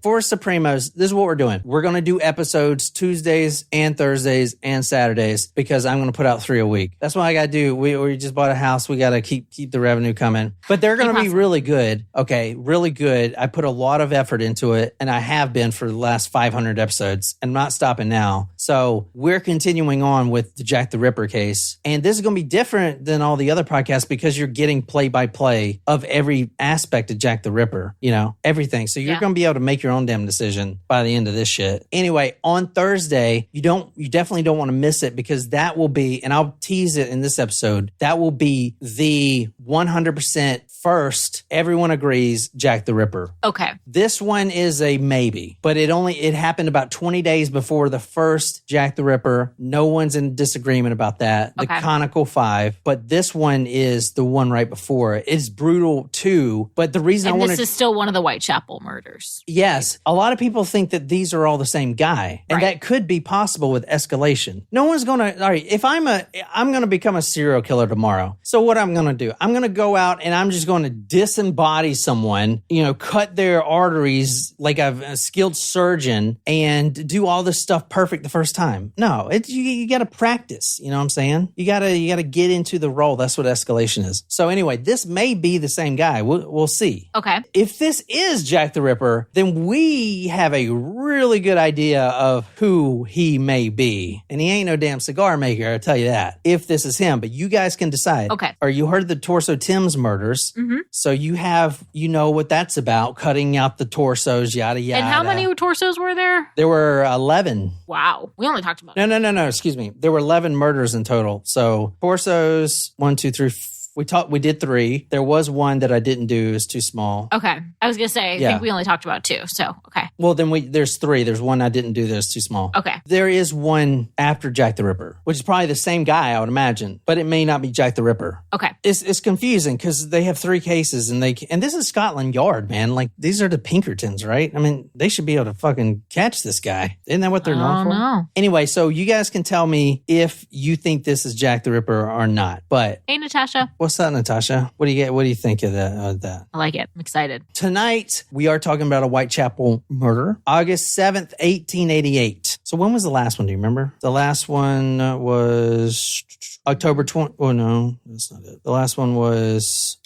for Supremos, this is what we're doing. We're going to do episodes Tuesdays and Thursdays and Saturdays because I'm going to put out 3 a week. That's what I got to do. We just bought a house. We got to keep the revenue coming. But they're going to be really good. Okay, really good. I put a lot of effort into it, and I have been for the last 500 episodes, and I'm not stopping now. So we're continuing on with the Jack the Ripper case. And this is going to be different than all the other podcasts because you're getting play-by-play of every aspect of Jack the Ripper, you know, everything. So you're going to be able to make your own damn decision by the end of this shit. Anyway, on Thursday, you definitely don't want to miss it because that will be, and I'll tease it in this episode, that will be the 100% first, everyone agrees, Jack the Ripper. Okay. This one is a maybe, but it happened about 20 days before the first Jack the Ripper. No one's in disagreement about that. The Conical 5, but this one is the one right before. It's brutal too, but the reason this is still one of the Whitechapel murders. Yes. A lot of people think that these are all the same guy, and that could be possible with escalation. No one's going to, all right, if I'm going to become a serial killer tomorrow. So what I'm going to do, I'm going to go out and I'm just going to disembody someone, you know, cut their arteries like a skilled surgeon and do all this stuff perfect the first time. No, you got to practice. You know what I'm saying? You got to get into the role. That's what escalation is. So anyway, this may be the same guy. We'll see. Okay. If this is Jack the Ripper, then we have a really good idea of who he may be. And he ain't no damn cigar maker, I'll tell you that, if this is him. But you guys can decide. Okay. Or you heard the Torso Tim's murders. Mm-hmm. So you know what that's about, cutting out the torsos, yada, yada. And how many torsos were there? There were 11. Wow. We only talked about No. Excuse me. There were 11 murders in total. So torsos, 1, 2, 3, we did 3. There was one that I didn't do. It was too small. Okay. I was going to say, I think we only talked about 2. So, okay. Well, then there's 3. There's one I didn't do that's too small. Okay. There is one after Jack the Ripper, which is probably the same guy, I would imagine, but it may not be Jack the Ripper. Okay. It's confusing because they have 3 cases and this is Scotland Yard, man. Like, these are the Pinkertons, right? I mean, they should be able to fucking catch this guy. Isn't that what they're known for? No. Anyway, so you guys can tell me if you think this is Jack the Ripper or not. But hey, Natasha. What's up, Natasha? What do you think of that? I like it. I'm excited. Tonight, we are talking about a Whitechapel murder. August 7th, 1888. So when was the last one? Do you remember? The last one was October 20. Oh, no, that's not it. The last one was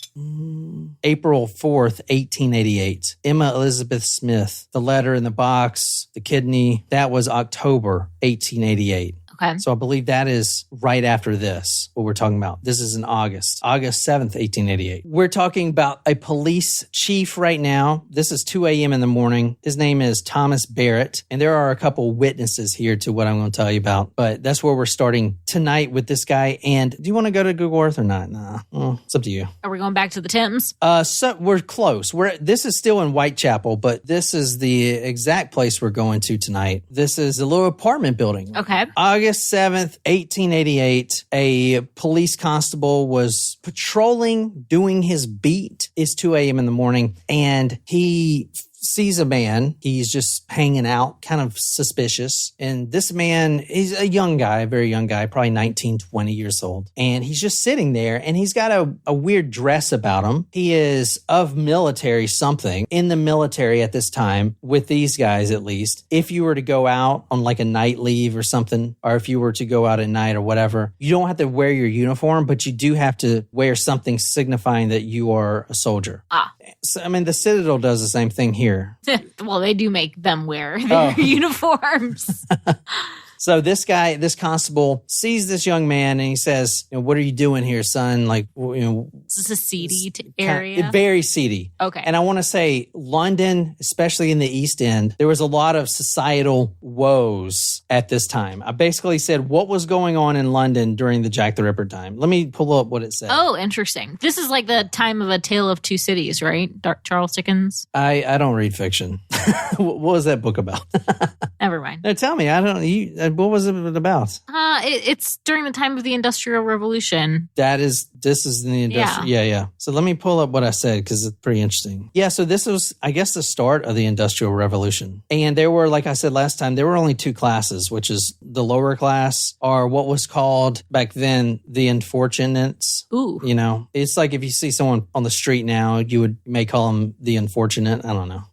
April 4th, 1888. Emma Elizabeth Smith. The letter in the box, the kidney, that was October 1888. Okay. So I believe that is right after this, what we're talking about. This is in August 7th, 1888. We're talking about a police chief right now. This is 2 a.m. in the morning. His name is Thomas Barrett. And there are a couple witnesses here to what I'm going to tell you about. But that's where we're starting tonight with this guy. And do you want to go to Google Earth or not? Nah, well, it's up to you. Are we going back to the Tims? So we're close. This is still in Whitechapel, but this is the exact place we're going to tonight. This is a little apartment building. Okay. August 7th, 1888, a police constable was patrolling, doing his beat. It's 2 a.m. in the morning, and he sees a man. He's just hanging out, kind of suspicious. And this man, he's a young guy, a very young guy, probably 19, 20 years old. And he's just sitting there, and he's got a weird dress about him. He is of military something, in the military at this time, with these guys at least. If you were to go out on like a night leave or something, or if you were to go out at night or whatever, you don't have to wear your uniform, but you do have to wear something signifying that you are a soldier. So, I mean, the Citadel does the same thing here. Well, they do make them wear their uniforms. So this guy, this constable, sees this young man and he says, "What are you doing here, son? Like, Is this a seedy area? Very seedy." Okay. And I want to say London, especially in the East End, there was a lot of societal woes at this time. I basically said what was going on in London during the Jack the Ripper time. Let me pull up what it said. Oh, interesting. This is like the time of A Tale of Two Cities, right? Charles Dickens. I don't read fiction. What was that book about? Never mind. No, tell me. I don't. What was it about? It's during the time of the Industrial Revolution. That is This is in the industrial. Yeah. So let me pull up what I said because it's pretty interesting. Yeah. So this was, I guess, the start of the Industrial Revolution. And there were, like I said last time, there were only two classes, which is the lower class or what was called back then the unfortunates. Ooh. You know, it's like if you see someone on the street now, you may call them the unfortunate. I don't know.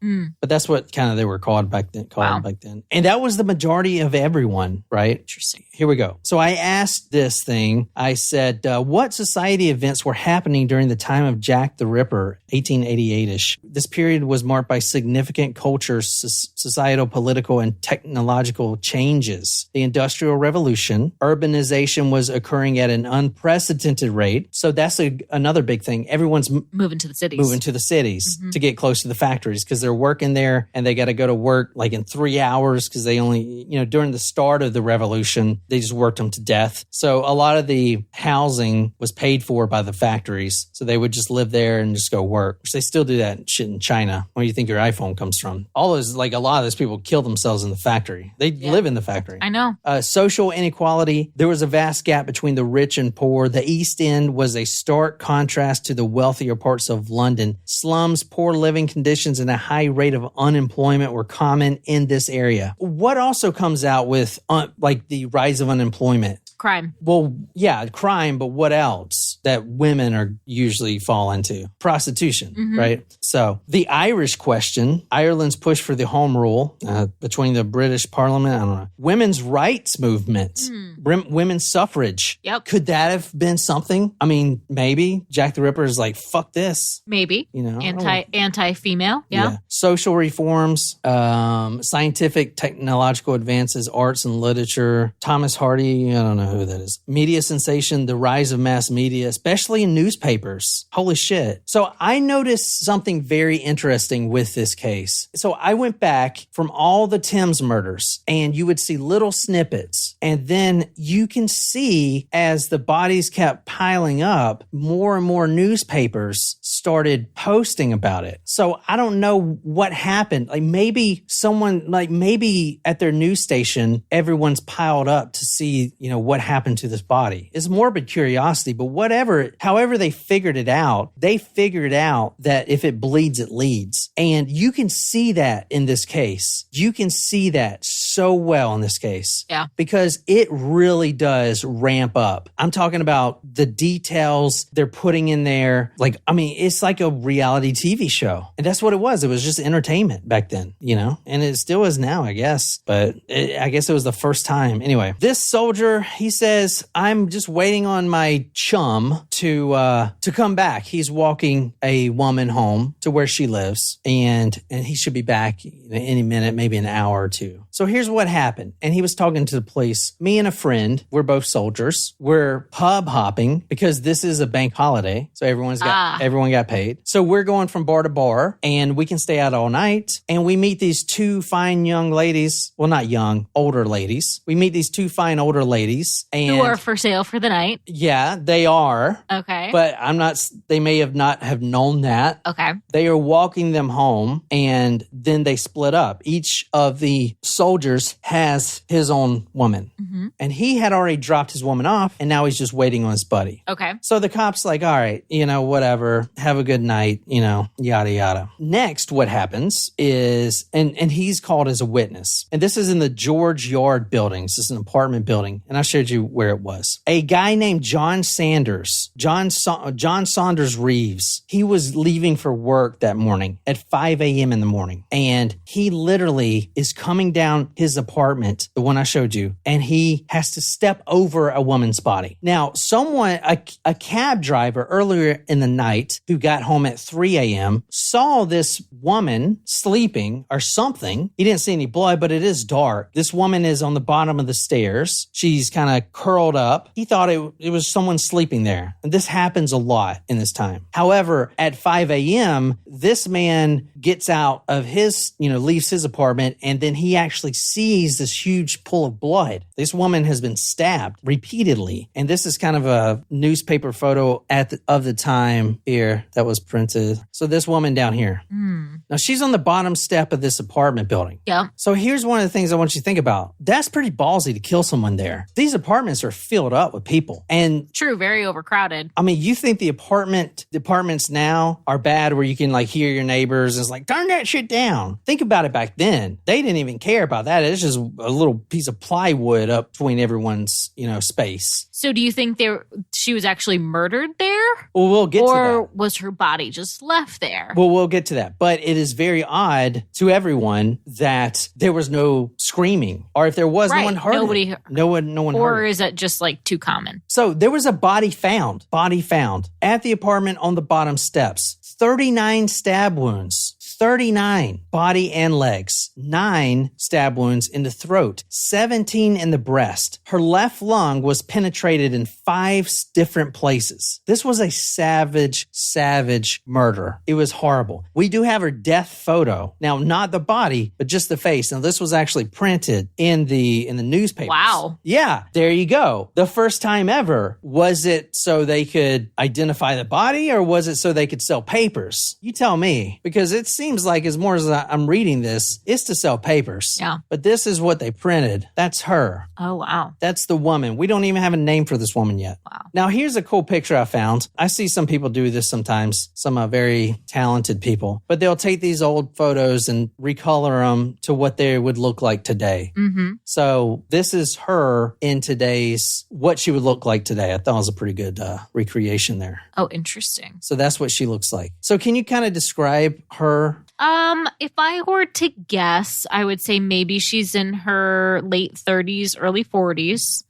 But that's what kind of they were called back then. And that was the majority of everyone, right? Interesting. Here we go. So I asked this thing. I said, what society events were happening during the time of Jack the Ripper, 1888-ish? This period was marked by significant culture, societal, political, and technological changes. The Industrial Revolution, urbanization was occurring at an unprecedented rate. So that's another big thing. Everyone's moving to the cities. To get close to the factories because they're working there and they got to go to work like in 3 hours because they only, during the start of the revolution, they just worked them to death. So a lot of the housing was paid for by the factories. So they would just live there and just go work, which they still do that shit in China. Where do you think your iPhone comes from? All those, like a lot of those people kill themselves in the factory. They live in the factory. I know. Social inequality. There was a vast gap between the rich and poor. The East End was a stark contrast to the wealthier parts of London. Slums, poor living conditions, and a high rate of unemployment were common in this area. What also comes out with like the rise of unemployment? Crime. Well, yeah, crime, but what else that women are usually fall into? Prostitution, right? So the Irish question, Ireland's push for the Home Rule between the British Parliament, I don't know. Women's rights movement, women's suffrage. Yep. Could that have been something? I mean, maybe. Jack the Ripper is like, fuck this. Maybe. Anti-female. Yeah. Social reforms, scientific, technological advances, arts and literature. Thomas Hardy, I don't know who that is. Media sensation, the rise of mass media, especially in newspapers. Holy shit. So I noticed something very interesting with this case. So I went back from all the Thames murders and you would see little snippets. And then you can see as the bodies kept piling up, more and more newspapers started posting about it. So I don't know what happened. Like maybe at their news station, everyone's piled up to see, what happened to this body. It's morbid curiosity, but however they figured it out that if it bleeds, it leads. And you can see that in this case. You can see that so well in this case. Yeah. Because it really does ramp up. I'm talking about the details they're putting in there. It's like a reality TV show. And that's what it was. It was just entertainment back then, and it still is now, I guess. But I guess it was the first time. Anyway, this soldier, he says, I'm just waiting on my chum to come back. He's walking a woman home to where she lives, and he should be back any minute, maybe an hour or two. So here's what happened. And he was talking to the police. Me and a friend, we're both soldiers. We're pub hopping because this is a bank holiday. So everyone got paid. So we're going from bar to bar and we can stay out all night. And we meet these two fine young ladies. Well, not young, older ladies. We meet these two fine older ladies. And who are for sale for the night. Yeah, they are. Okay. But they may not have known that. Okay. They are walking them home and then they split up. Each of the soldiers has his own woman. And he had already dropped his woman off and now he's just waiting on his buddy. Okay. So the cop's like, all right, whatever, have a good night, yada, yada. Next, what happens is, and he's called as a witness. And this is in the George Yard buildings. This is an apartment building. And I showed you where it was. A guy named John Saunders Reeves, he was leaving for work that morning at 5 a.m. in the morning. And he literally is coming down his apartment, the one I showed you, and he has to step over a woman's body. Now, a cab driver earlier in the night who got home at 3 a.m. saw this woman sleeping or something. He didn't see any blood, but it is dark. This woman is on the bottom of the stairs. She's kind of curled up. He thought it was someone sleeping there. And this happens a lot in this time. However, at 5 a.m., this man gets out of leaves his apartment, and then he actually sees this huge pool of blood. This woman has been stabbed repeatedly. And this is kind of a newspaper photo of the time here that was printed. So this woman down here. Now she's on the bottom step of this apartment building. Yeah. So here's one of the things I want you to think about. That's pretty ballsy to kill someone there. These apartments are filled up with people. And true, very overcrowded. I mean, you think the apartments now are bad where you can like hear your neighbors and it's like, turn that shit down. Think about it back then. They didn't even care about that. It's just a little piece of plywood up between everyone's, space. So do you think she was actually murdered there? Well, we'll get to that. Or was her body just left there? Well, we'll get to that. But it is very odd to everyone that there was no screaming. Or if there was, no one heard it. No one heard it. Or is it just like too common? So there was a body found at the apartment on the bottom steps. 39 stab wounds. 39 body and legs, 9 stab wounds in the throat, 17 in the breast. Her left lung was penetrated in 5 different places. This was a savage murder. It was horrible. We do have her death photo. Now, not the body, but just the face. Now, this was actually printed in the newspapers. Wow. Yeah, there you go. The first time ever. Was it so they could identify the body or was it so they could sell papers? You tell me, because it seems like as more as I'm reading this, it's to sell papers. Yeah. But this is what they printed. That's her. Oh, wow. That's the woman. We don't even have a name for this woman yet. Wow. Now, here's a cool picture I found. I see some people do this sometimes, some very talented people, but they'll take these old photos and recolor them to what they would look like today. Mm-hmm. So this is her in what she would look like today. I thought it was a pretty good recreation there. Oh, interesting. So that's what she looks like. So can you kind of describe her? If I were to guess, I would say maybe she's in her late 30s, early 40s.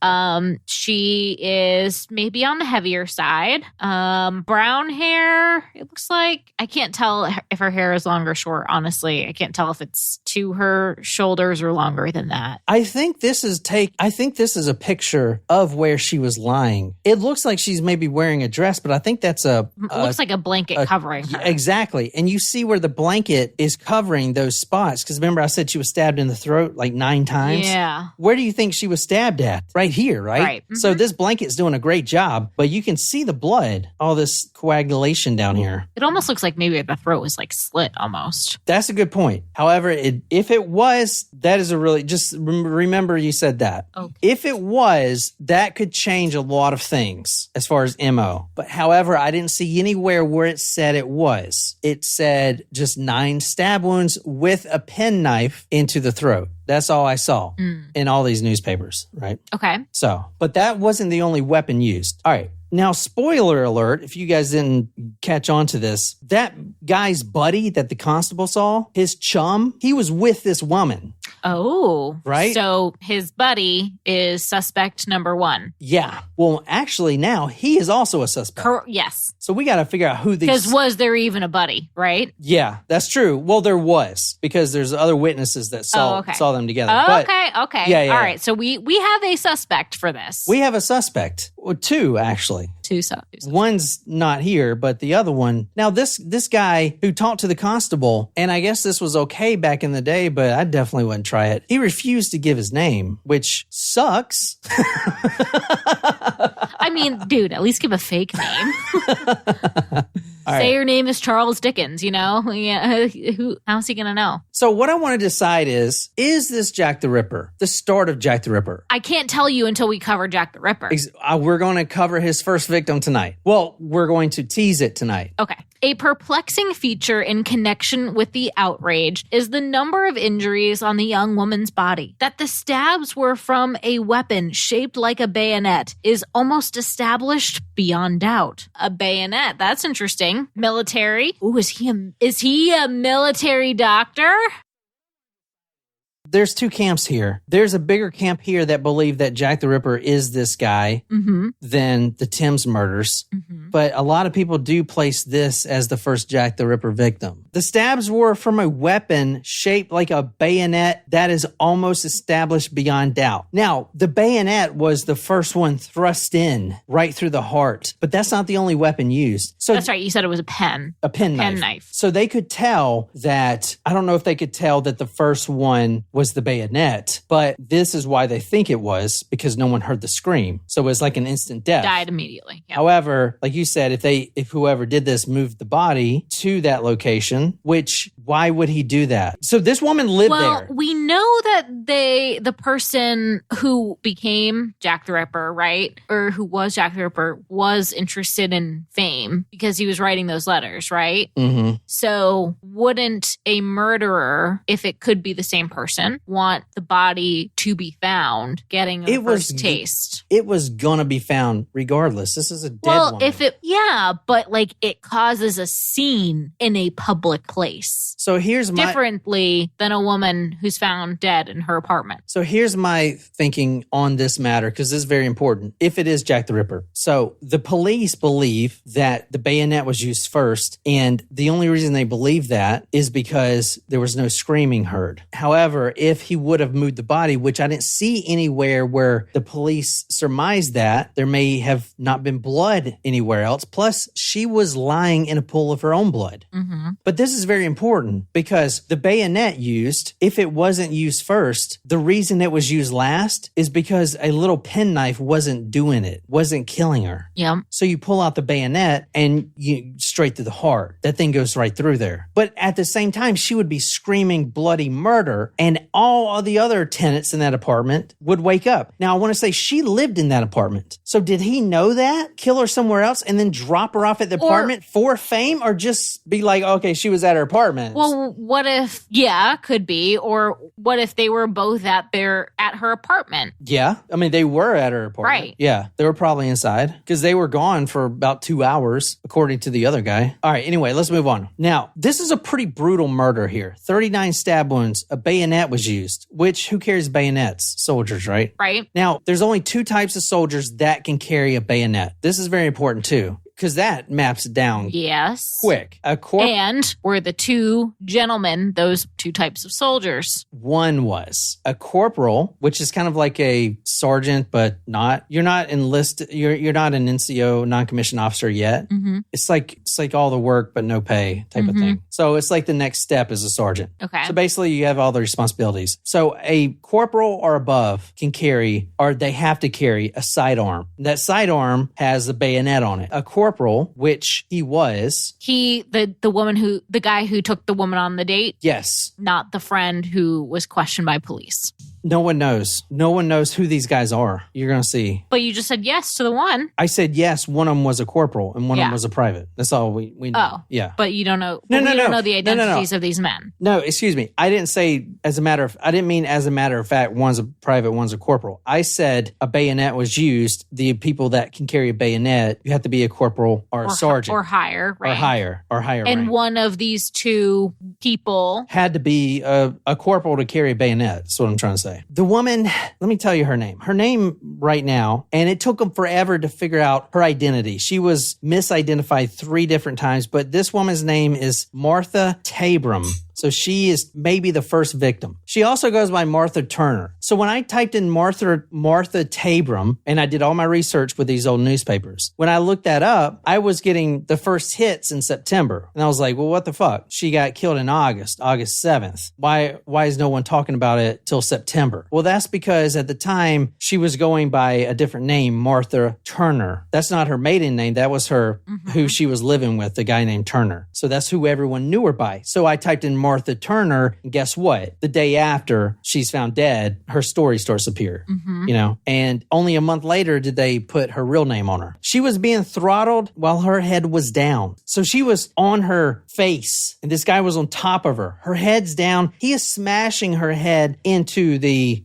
She is maybe on the heavier side. Brown hair, it looks like. I can't tell if her hair is long or short, honestly. I can't tell if it's to her shoulders or longer than that. I think this is a picture of where she was lying. It looks like she's maybe wearing a dress, but I think that's it looks like a blanket covering her. Exactly. And you see where the blanket is covering those spots. Because remember I said she was stabbed in the throat like 9 times? Yeah. Where do you think she was stabbed at? Right here, right? Right. Mm-hmm. So this blanket's doing a great job, but you can see the blood, all this coagulation down here. It almost looks like maybe the throat was like slit almost. That's a good point. However, if it was, that is a really, just remember you said that. Okay. If it was, that could change a lot of things as far as MO. But however, I didn't see anywhere where it said it was. It said just 9 stab wounds with a penknife into the throat. That's all I saw in all these newspapers, right? Okay. So, but that wasn't the only weapon used. All right. Now, spoiler alert, if you guys didn't catch on to this, that guy's buddy that the constable saw, his chum, he was with this woman. Oh. Right? So his buddy is suspect number 1. Yeah. Well, actually now he is also a suspect. Yes. So we got to figure out who these... Because was there even a buddy, right? Yeah, that's true. Well, there was, because there's other witnesses that saw them together. Okay. Yeah. All right. So we have a suspect for this. We have a suspect. Well, 2, actually. 2 suspects. One's not here, but the other one. Now, this guy who talked to the constable, and I guess this was okay back in the day, but I definitely wouldn't try it. He refused to give his name, which sucks. I mean, dude, at least give a fake name. Say your name is Charles Dickens, Yeah, how's he going to know? So what I want to decide is this Jack the Ripper? The start of Jack the Ripper? I can't tell you until we cover Jack the Ripper. We're going to cover his first victim tonight. Well, we're going to tease it tonight. Okay. A perplexing feature in connection with the outrage is the number of injuries on the young woman's body. That the stabs were from a weapon shaped like a bayonet is almost established beyond doubt. A bayonet, that's interesting. Military. Ooh, is he a military doctor? There's 2 camps here. There's a bigger camp here that believe that Jack the Ripper is this guy than the Thames murders. Mm-hmm. But a lot of people do place this as the first Jack the Ripper victim. The stabs were from a weapon shaped like a bayonet that is almost established beyond doubt. Now, the bayonet was the first one thrust in right through the heart, but that's not the only weapon used. So that's right. You said it was a pen. A penknife. Penknife. So they could tell that, I don't know if they could tell that the first one was the bayonet, but this is why they think it was, because no one heard the scream. So it was like an instant death. Died immediately. Yep. However, like you said, if whoever did this moved the body to that location, which why would he do that? So this woman lived there. Well, we know that the person who became Jack the Ripper, right? Or who was Jack the Ripper was interested in fame because he was writing those letters, right? Mm-hmm. So wouldn't a murderer, if it could be the same person, want the body to be found getting a first taste? It was gonna be found regardless. This is a dead woman. But like it causes a scene in a public place. So here's my differently than a woman who's found dead in her apartment. So here's my thinking on this matter, because this is very important. If it is Jack the Ripper. So the police believe that the bayonet was used first, and the only reason they believe that is because there was no screaming heard. However, if he would have moved the body, which I didn't see anywhere where the police surmised that, there may have not been blood anywhere else. Plus, she was lying in a pool of her own blood. Mm-hmm. But this is very important because the bayonet used, if it wasn't used first, the reason it was used last is because a little penknife wasn't doing it, wasn't killing her. Yeah. So you pull out the bayonet and you straight to the heart. That thing goes right through there. But at the same time, she would be screaming bloody murder, and all of the other tenants in that apartment would wake up. Now, I want to say she lived in that apartment. So did he know that? Kill her somewhere else and then drop her off at the apartment for fame, or just be like, okay, she was at her apartment? Well, what if, could be, or what if they were both at her apartment? Yeah. I mean, they were at her apartment. Right. Yeah. They were probably inside because they were gone for about 2 hours, according to the other guy. All right. Anyway, let's move on. Now, this is a pretty brutal murder here. 39 stab wounds. A bayonet was used, which who carries bayonets? Soldiers, right? Right. Now, there's only 2 types of soldiers that can carry a bayonet. This is very important too, because that maps down quick. And were the 2 gentlemen those 2 types of soldiers? One was a corporal, which is kind of like a sergeant, but not. You're not enlisted. You're not an NCO, non-commissioned officer yet. Mm-hmm. It's like all the work but no pay type of thing. So it's like the next step is a sergeant. Okay. So basically, you have all the responsibilities. So a corporal or above can carry, or they have to carry, a sidearm. That sidearm has a bayonet on it. A corporal, which he was. The guy who took the woman on the date? Yes. Not the friend who was questioned by police. No one knows. No one knows who these guys are. You're going to see. But you just said yes to the one. I said yes. One of them was a corporal and one of them was a private. That's all we know. Oh. Yeah. But you don't know. We don't know the identities of these men. No, excuse me. I didn't say I didn't mean as a matter of fact, one's a private, one's a corporal. I said a bayonet was used. The people that can carry a bayonet, you have to be a corporal or a sergeant. Or higher, right? Or higher. And rank. one of these 2 people had to be a corporal to carry a bayonet. That's what I'm trying to say. The woman, let me tell you her name. Her name right now, and it took them forever to figure out her identity. She was misidentified 3 different times, but this woman's name is Martha Tabram. So she is maybe the first victim. She also goes by Martha Turner. So when I typed in Martha Tabram, and I did all my research with these old newspapers, when I looked that up, I was getting the first hits in September. And I was like, well, what the fuck? She got killed in August 7th. Why is no one talking about it till September? Well, that's because at the time she was going by a different name, Martha Turner. That's not her maiden name. That was her, who she was living with, the guy named Turner. So that's who everyone knew her by. So I typed in Martha Turner, and guess what? The day after she's found dead, her story starts to appear, and only a month later did they put her real name on her. She was being throttled while her head was down. So she was on her face, and this guy was on top of her. Her head's down. He is smashing her head into the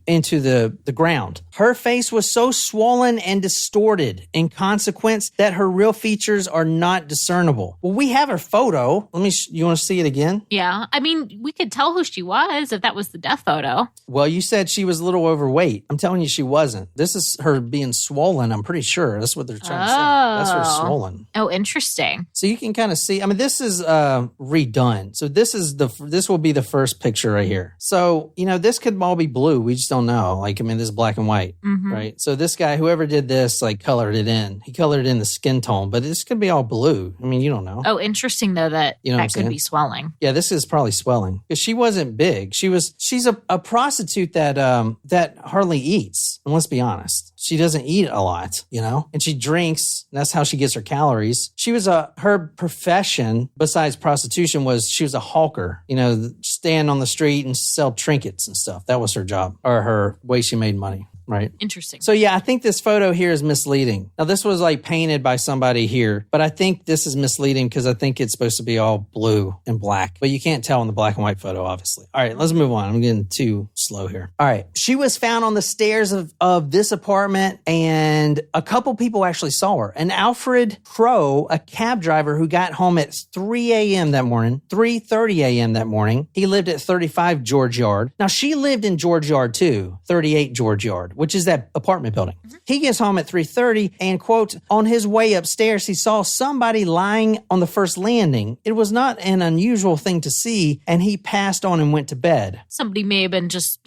ground. Her face was so swollen and distorted in consequence that her real features are not discernible. Well, we have her photo. You want to see it again? Yeah. I mean, we could tell who she was if that was the death photo. Well, you said she was a little overweight. I'm telling you she wasn't. This is her being swollen, I'm pretty sure. That's what they're trying to say. That's her swollen. Oh, interesting. So you can kind of see, I mean, this is redone. So this will be the first picture right here. So, this could all be blue. We just don't know. Like, I mean, this is black and white, right? So this guy, whoever did this, like colored it in. He colored it in the skin tone, but this could be all blue. I mean, you don't know. Oh, interesting though that could be swelling. Yeah, this is probably swelling. Because she wasn't big. She's a prostitute that hardly eats. And let's be honest. She doesn't eat a lot, and she drinks. And that's how she gets her calories. Her profession besides prostitution was she was a hawker, stand on the street and sell trinkets and stuff. That was her job, or her way she made money. Right. Interesting. So yeah, I think this photo here is misleading. Now this was like painted by somebody here, but I think this is misleading because I think it's supposed to be all blue and black, but you can't tell in the black and white photo, obviously. All right, let's move on. I'm getting too slow here. All right. She was found on the stairs of this apartment, and a couple people actually saw her. And Alfred Crow, a cab driver who got home at 3 a.m. that morning, 3:30 a.m. that morning. He lived at 35 George Yard. Now she lived in George Yard too, 38 George Yard, which is that apartment building. Mm-hmm. He gets home at 3:30 and, quote, on his way upstairs, he saw somebody lying on the first landing. It was not an unusual thing to see, and he passed on and went to bed. Somebody may have been just,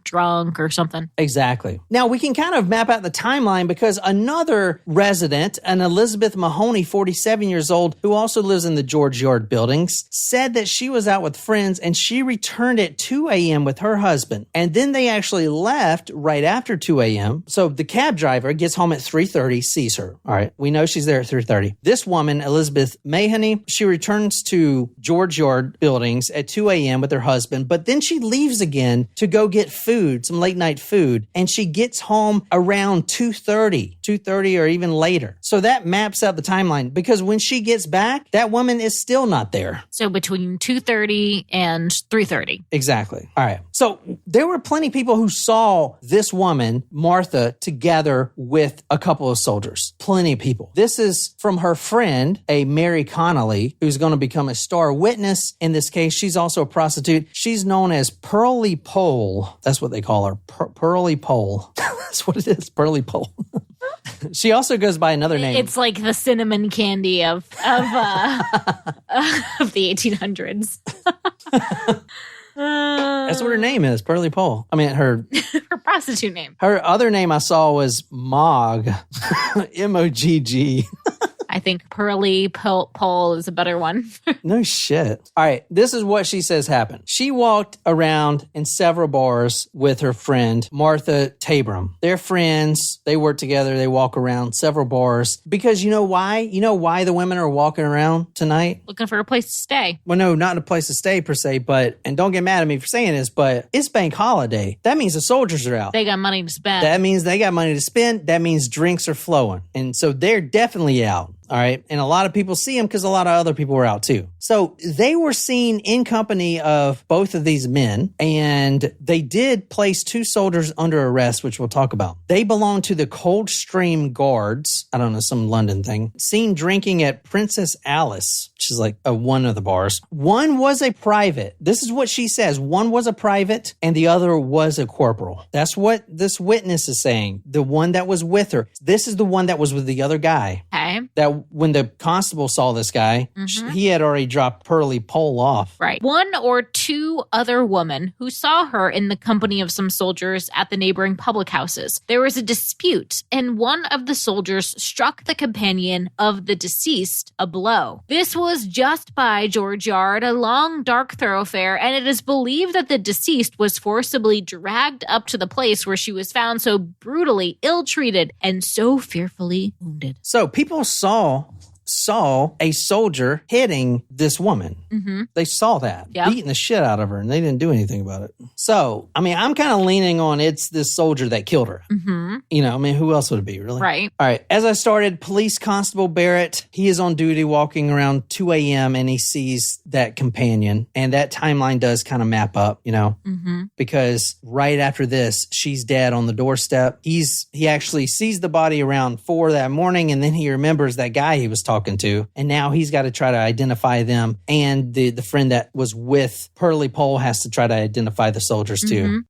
drunk or something. Exactly. Now, we can kind of map out the timeline because another resident, an Elizabeth Mahoney, 47 years old, who also lives in the George Yard buildings, said that she was out with friends and she returned at 2 a.m. with her husband. And then they actually left right after 2 a.m. So the cab driver gets home at 3:30, sees her. All right. We know she's there at 3:30. This woman, Elizabeth Mahoney, she returns to George Yard buildings at 2 a.m. with her husband, but then she leaves again to go get food, some late night food, and she gets home around 2:30 or even later. So that maps out the timeline because when she gets back, that woman is still not there. So between 2:30 and 3:30. Exactly. All right. So there were plenty of people who saw this woman, Martha, together with a couple of soldiers. Plenty of people. This is from her friend, a Mary Connolly, who's going to become a star witness in this case. She's also a prostitute. She's known as Pearly Pole. That's what they call her. Pearly Pole. That's what it is. Pearly Pole. She also goes by another name. It's like the cinnamon candy of the 1800s. That's what her name is, Pearly Pole. I mean, her prostitute name. Her other name I saw was Mog, M-O-G-G. I think Pearly Pole is a better one. No shit. All right. This is what she says happened. She walked around in several bars with her friend, Martha Tabram. They're friends. They work together. They walk around several bars. Because you know why? You know why the women are walking around tonight? Looking for a place to stay. Well, no, not a place to stay per se, but, and don't get mad at me for saying this, but it's bank holiday. That means the soldiers are out. They got money to spend. That means they got money to spend. That means drinks are flowing. And so they're definitely out. All right. And a lot of people see them because a lot of other people were out too. So they were seen in company of both of these men, and they did place two soldiers under arrest, which we'll talk about. They belong to the Coldstream Guards. I don't know, some London thing. Seen drinking at Princess Alice, which is like one of the bars. One was a private. This is what she says. One was a private and the other was a corporal. That's what this witness is saying. The one that was with her. This is the one that was with the other guy. Okay. That when the constable saw this guy, he had already dropped Pearly Pole off. Right. One or two other women who saw her in the company of some soldiers at the neighboring public houses. There was a dispute, and one of the soldiers struck the companion of the deceased a blow. This was just by George Yard, a long, dark thoroughfare, and it is believed that the deceased was forcibly dragged up to the place where she was found so brutally ill-treated and so fearfully wounded. So people saw a soldier hitting this woman. They saw that, beating the shit out of her, and they didn't do anything about it. So, I mean, I'm kind of leaning on it's this soldier that killed her. You know, I mean, who else would it be, really? Right. All right. As I started, Police Constable Barrett, he is on duty walking around 2 a.m. and he sees that companion, and that timeline does kind of map up, you know, because right after this, she's dead on the doorstep. He actually sees the body around 4 that morning, and then he remembers that guy he was talking to, and now he's got to try to identify them, and the friend that was with Pearly Pole has to try to identify the soldiers too.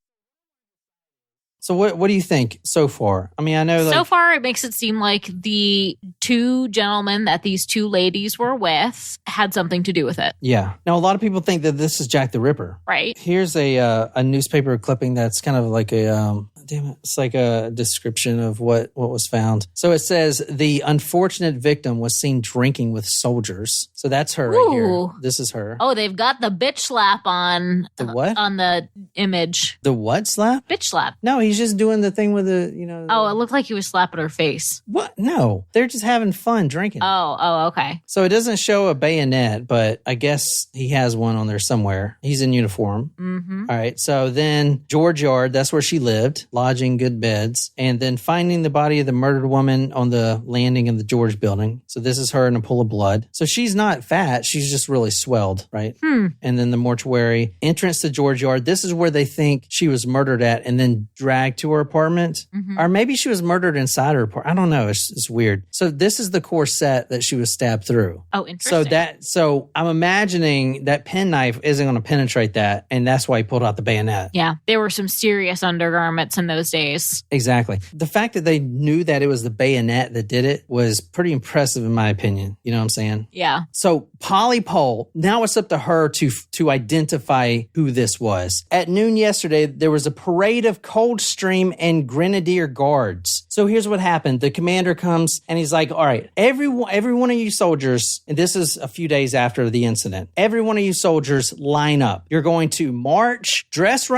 So what do you think so far? I mean, I know so far it makes it seem like the two gentlemen that these two ladies were with had something to do with it. Yeah. Now, a lot of people think that this is Jack the Ripper. Right. Here's a newspaper clipping that's kind of like a damn it. It's like a description of what was found. So it says the unfortunate victim was seen drinking with soldiers. So that's her right here. This is her. Oh, they've got the bitch slap on the what? On the image. The what slap? Bitch slap. No, he's just doing the thing with the, Oh, it looked like he was slapping her face. What? No, they're just having fun drinking. Oh, okay. So it doesn't show a bayonet, but I guess he has one on there somewhere. He's in uniform. Mm-hmm. All right. So then George Yard, that's where she lived, lodging, good beds, and then finding the body of the murdered woman on the landing of the George building. So this is her in a pool of blood. So she's not fat. She's just really swelled, right? And then the mortuary entrance to George Yard. This is where they think she was murdered at and then dragged to her apartment. Mm-hmm. Or maybe she was murdered inside her apartment. I don't know. It's weird. So this is the corset that she was stabbed through. Oh, interesting. So I'm imagining that penknife isn't going to penetrate that, and that's why he pulled out the bayonet. Yeah, there were some serious undergarments in those days. Exactly. The fact that they knew that it was the bayonet that did it was pretty impressive in my opinion. You know what I'm saying? Yeah. So Polly Pohl, now it's up to her to identify who this was. At noon yesterday, there was a parade of Coldstream and Grenadier Guards. So here's what happened. The commander comes and he's like, all right, every one of you soldiers, and this is a few days after the incident, every one of you soldiers line up. You're going to march, dress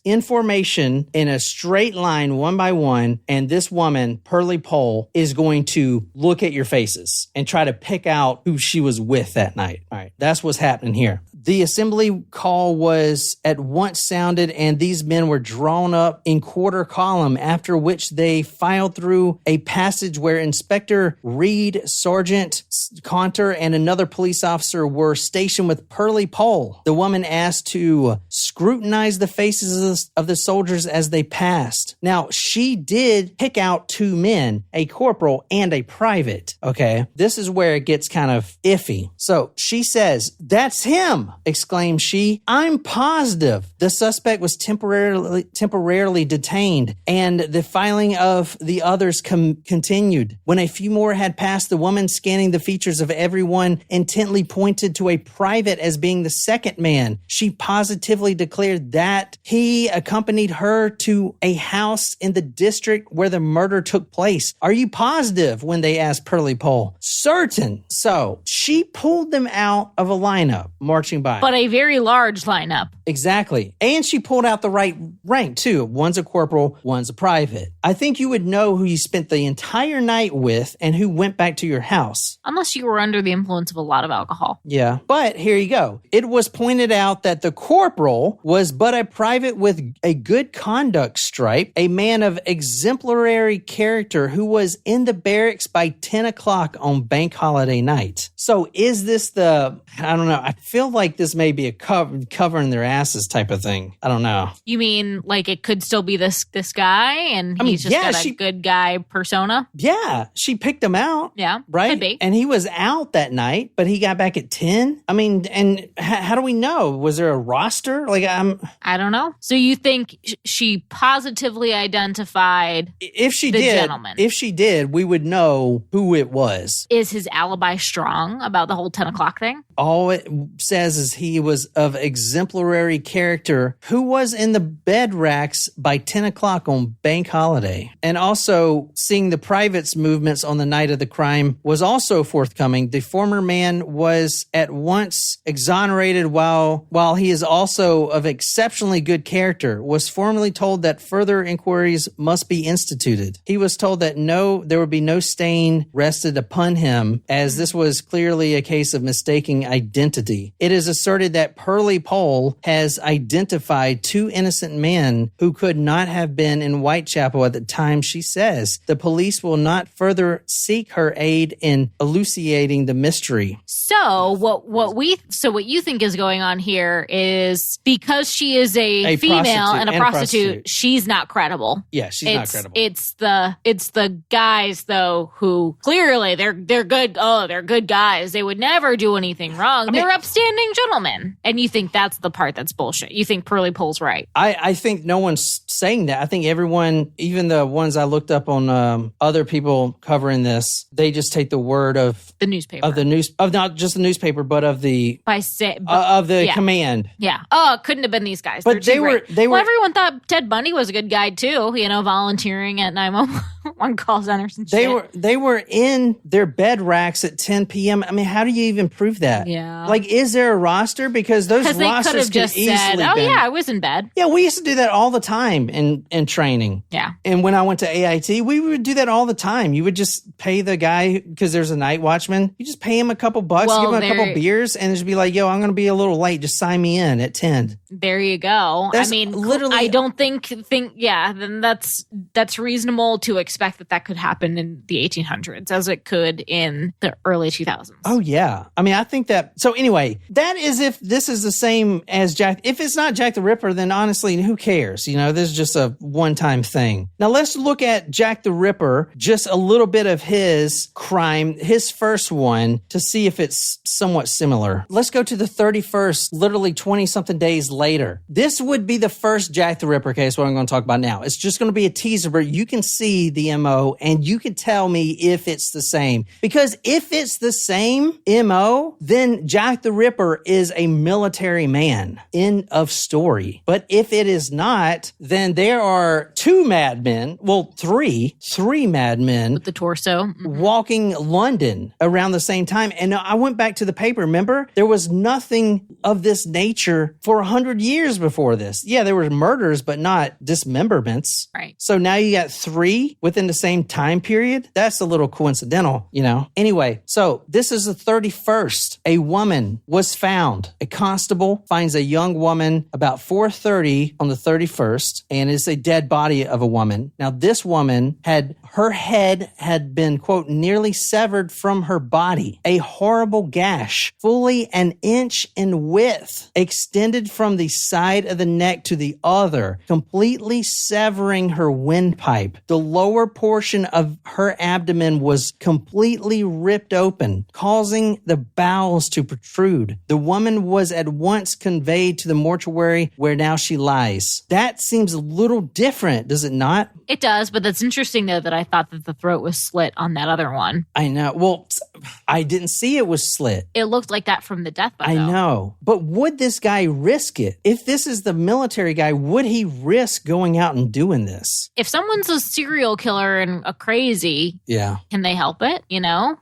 in formation in a straight line, one by one, and this woman, Pearlie Pohl, is going to look at your faces and try to pick out who she was with that night. All right, that's what's happening here. The assembly call was at once sounded, and these men were drawn up in quarter column, after which they filed through a passage where Inspector Reed, Sergeant Conter, and another police officer were stationed with Pearlie Pohl. The woman asked to scrutinize the faces of the soldiers as they passed. Now, she did pick out two men, a corporal and a private, okay? This is where it gets kind of iffy. So she says, "That's him," exclaimed she. "I'm positive." The suspect was temporarily detained, and the filing of the others continued. When a few more had passed, the woman, scanning the features of everyone, intently pointed to a private as being the second man. She positively declared that he accompanied her to a house in the district where the murder took place. "Are you positive?" when they asked Pearlie Pohl. "Certain." So she pulled them out of a lineup marching by. But a very large lineup. Exactly. And she pulled out the right rank too. One's a corporal, one's a private. I think you would know who you spent the entire night with and who went back to your house. Unless you were under the influence of a lot of alcohol. Yeah. But here you go. It was pointed out that the corporal was but a private with a good conduct stripe, a man of exemplary character who was in the barracks by 10 o'clock on bank holiday night. So is this I don't know. I feel like this may be a covering their asses type of thing. I don't know. You mean like it could still be this guy and he's just got a good guy persona? Yeah. She picked him out. Yeah. Right? Could be. And he was out that night, but he got back at 10. I mean, and how do we know? Was there a roster? I don't know. So you think she positively identified the gentleman? If she did, we would know who it was. Is his alibi strong about the whole 10 o'clock thing? All it says is he was of exemplary character who was in the bed racks by 10 o'clock on bank holiday. And also seeing the private's movements on the night of the crime was also forthcoming. The former man was at once exonerated while he is also of exceptionally good character, was formally told that further inquiries must be instituted. He was told that there would be no stain rested upon him, as this was clearly a case of mistaking identity. It is asserted that Pearlie Pohl has identified two innocent men who could not have been in Whitechapel at the time she says. The police will not further seek her aid in elucidating the mystery. So what you think is going on here is because she is a female and a prostitute, she's not credible. Yeah, she's not credible. It's the guys though who clearly they're good. Oh, they're good guys. They would never do anything wrong. They're upstanding gentleman. And you think that's the part that's bullshit. You think Pearly Pole's right. I think no one's saying that. I think everyone, even the ones I looked up on other people covering this, they just take the word of the newspaper. Of not just the newspaper, but of the command. Yeah. Oh, it couldn't have been these guys. But they were. Well, everyone thought Ted Bundy was a good guy too. Volunteering at 911 call centers and shit. They were in their bed racks at 10 p.m. I mean, how do you even prove that? Yeah. Like, is there a roster? Because those rosters could have easily said, yeah, I was in bed. Yeah, we used to do that all the time in training. Yeah. And when I went to AIT, we would do that all the time. You would just pay the guy, because there's a night watchman, you just pay him a couple bucks, give him a couple beers, and just be like, yo, I'm going to be a little late. Just sign me in at 10. There you go. That's literally. I don't think then that's reasonable to expect that could happen in the 1800s as it could in the early 2000s. Oh, yeah. I mean, I think that. So anyway, that is if this is the same as Jack. If it's not Jack the Ripper, then honestly, who cares? This is just a one-time thing. Now, let's look at Jack the Ripper, just a little bit of his crime, his first one, to see if it's somewhat similar. Let's go to the 31st, literally 20-something days later. This would be the first Jack the Ripper case, what I'm going to talk about now. It's just going to be a teaser, but you can see the MO and you can tell me if it's the same. Because if it's the same MO, then Jack the Ripper is a military man. End of story. But if it is not, then there are two madmen, well, three madmen with the torso walking London around the same time. And I went back to the paper. Remember, there was nothing of this nature for 100 years before this. Yeah, there were murders, but not dismemberments. Right. So now you got three within the same time period. That's a little coincidental, Anyway, so this is the 31st. A woman was found. A constable finds a young woman about 4:30 on the 31st, and it's a dead body of a woman. Now, this woman her head had been, quote, nearly severed from her body. A horrible gash, fully an inch in width, extended from the side of the neck to the other, completely severing her windpipe. The lower portion of her abdomen was completely ripped open, causing the bowels to protrude. The woman was at once conveyed to the mortuary where now she lies. That seems a little different, does it not? It does, but that's interesting, though, that I thought that the throat was slit on that other one. I know. Well, I didn't see it was slit. It looked like that from the deathbed, I know. But would this guy risk it? If this is the military guy, would he risk going out and doing this? If someone's a serial killer and a crazy, can they help it,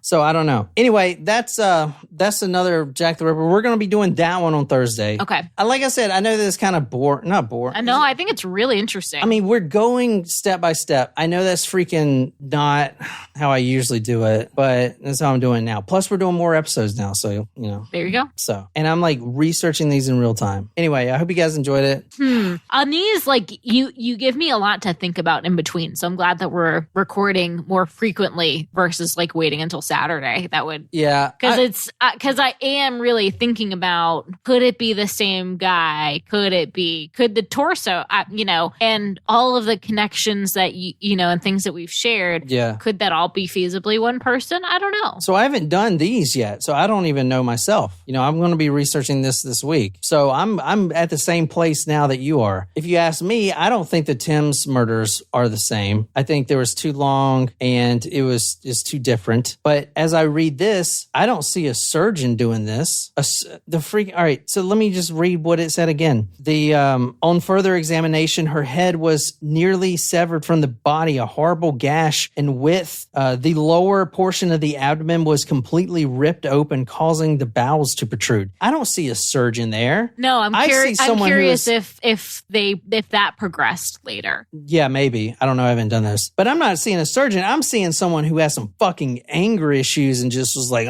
So I don't know. Anyway, that's another Jack the Ripper. We're going to be doing that one on Thursday. Okay. Like I said, I know that it's kind of not boring. I know. I think it's really interesting. I mean, we're going step by step. I know that's freaking not how I usually do it, but that's how I'm doing it now. Plus, we're doing more episodes now, so, There you go. So, and I'm researching these in real time. Anyway, I hope you guys enjoyed it. On these, you give me a lot to think about in between, so I'm glad that we're recording more frequently versus waiting until Saturday. That would... Yeah. Because I am really thinking about, could it be the same guy? Could the torso, and all of the connections that, and things that we've shared, could that all be feasibly one person? I don't know. So I haven't done these yet, so I don't even know myself. I'm going to be researching this week. So I'm at the same place now that you are. If you ask me, I don't think the Tim's murders are the same. I think there was too long and it's too different. But as I read this, I don't see a surgeon doing this. All right, so let me just read what it said again. On further examination, her head was nearly severed from the body, a horrible gash in width. The lower portion of the abdomen was completely ripped open, causing the bowels to protrude. I don't see a surgeon there. No, I'm curious if that progressed later. Yeah, maybe. I don't know. I haven't done this. But I'm not seeing a surgeon. I'm seeing someone who has some fucking anger issues and just was like,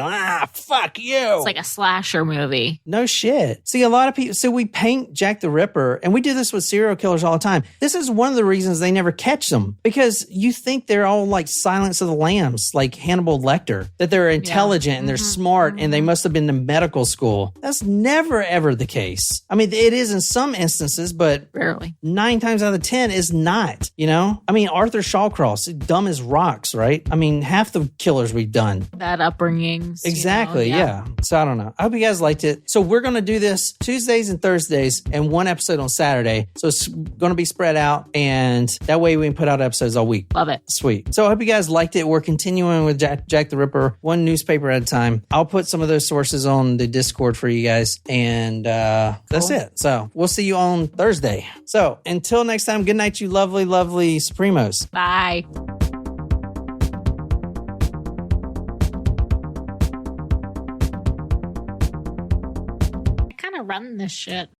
fuck you. It's like a slasher movie. No shit. See, a lot of people, so we paint Jack the Ripper, and we do this with serial killers all the time. This is one of the reasons they never catch them, because you think they're all like Silence of the Lambs, like Hannibal Lecter, that they're intelligent and they're smart and they must have been to medical school. That's never, ever the case. I mean, it is in some instances, but Rarely. 9 times out of 10 is not, you know? I mean, Arthur Shawcross, dumb as rocks, right? I mean, half the killers we've done. Bad upbringings. Exactly, yeah. So I don't know. I hope you guys liked it. So we're going to do this Tuesdays and Thursdays and one episode on Saturday. So it's going to be spread out, and that way we can put out episodes all week. Love it. Sweet. So I hope you guys liked it. We're continuing with Jack the Ripper, one newspaper at a time. I'll put some of those sources on the Discord for you guys, and that's it. So we'll see you on Thursday. So until next time, good night, you lovely, lovely Supremos. Bye. I kind of run this shit.